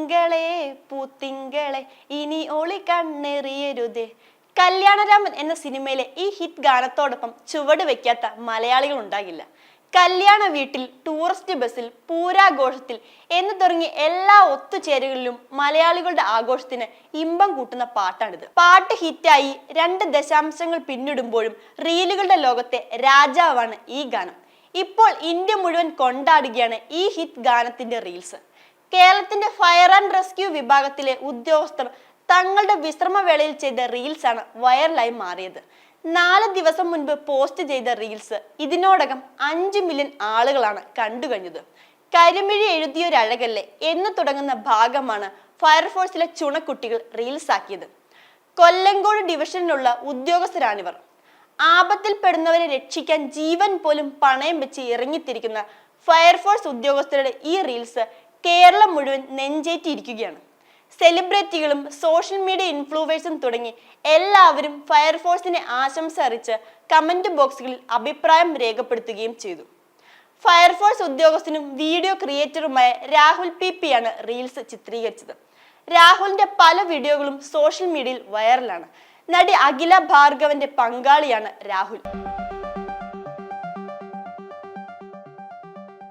തിങ്കളെ പൂത്തിങ്കളെ ഇനി ഒളി കണ്ണെറിയരുതേ. കല്യാണരാമൻ എന്ന സിനിമയിലെ ഈ ഹിറ്റ് ഗാനത്തോടൊപ്പം ചുവട് വെക്കാത്ത മലയാളികൾ ഉണ്ടാകില്ല. കല്യാണ വീട്ടിൽ, ടൂറിസ്റ്റ് ബസ്സിൽ, പൂരാഘോഷത്തിൽ എന്ന് തുടങ്ങി എല്ലാ ഒത്തുചേരുകളിലും മലയാളികളുടെ ആഘോഷത്തിന് ഇമ്പം കൂട്ടുന്ന പാട്ടാണിത്. പാട്ട് ഹിറ്റായി 2 ദശാംശങ്ങൾ പിന്നിടുമ്പോഴും റീലുകളുടെ ലോകത്തെ രാജാവാണ് ഈ ഗാനം. ഇപ്പോൾ ഇന്ത്യ മുഴുവൻ കൊണ്ടാടുകയാണ് ഈ ഹിറ്റ് ഗാനത്തിന്റെ റീൽസ്. കേരളത്തിന്റെ ഫയർ ആൻഡ് റെസ്ക്യൂ വിഭാഗത്തിലെ ഉദ്യോഗസ്ഥർ തങ്ങളുടെ വിശ്രമവേളയിൽ ചെയ്ത റീൽസാണ് വൈറലായി മാറിയത്. 4 ദിവസം മുൻപ് പോസ്റ്റ് ചെയ്ത റീൽസ് ഇതിനോടകം 5 മില്യൺ ആളുകളാണ് കണ്ടുകഴിഞ്ഞത്. കരിമിഴി എഴുതിയൊരഴകല്ലേ എന്ന് തുടങ്ങുന്ന ഭാഗമാണ് ഫയർഫോഴ്സിലെ ചുണക്കുട്ടികൾ റീൽസ് ആക്കിയത്. കൊല്ലങ്കോട് ഡിവിഷനിലുള്ള ഉദ്യോഗസ്ഥരാണിവർ. ആപത്തിൽപ്പെടുന്നവരെ രക്ഷിക്കാൻ ജീവൻ പോലും പണയം വെച്ച് ഇറങ്ങിത്തിരിക്കുന്ന ഫയർഫോഴ്സ് ഉദ്യോഗസ്ഥരുടെ ഈ റീൽസ് കേരളം മുഴുവൻ നെഞ്ചേറ്റിയിരിക്കുകയാണ്. സെലിബ്രിറ്റികളും സോഷ്യൽ മീഡിയ ഇൻഫ്ലുവൻസേഴ്സും തുടങ്ങി എല്ലാവരും ഫയർഫോഴ്സിനെ ആശംസ അറിയിച്ച് കമന്റ് ബോക്സുകളിൽ അഭിപ്രായം രേഖപ്പെടുത്തുകയും ചെയ്തു. ഫയർഫോഴ്സ് ഉദ്യോഗസ്ഥനും വീഡിയോ ക്രിയേറ്ററുമായ രാഹുൽ പി ആണ് റീൽസ് ചിത്രീകരിച്ചത്. രാഹുലിന്റെ പല വീഡിയോകളും സോഷ്യൽ മീഡിയയിൽ വൈറലാണ്. നടി അഖില ഭാർഗവന്റെ പങ്കാളിയാണ് രാഹുൽ.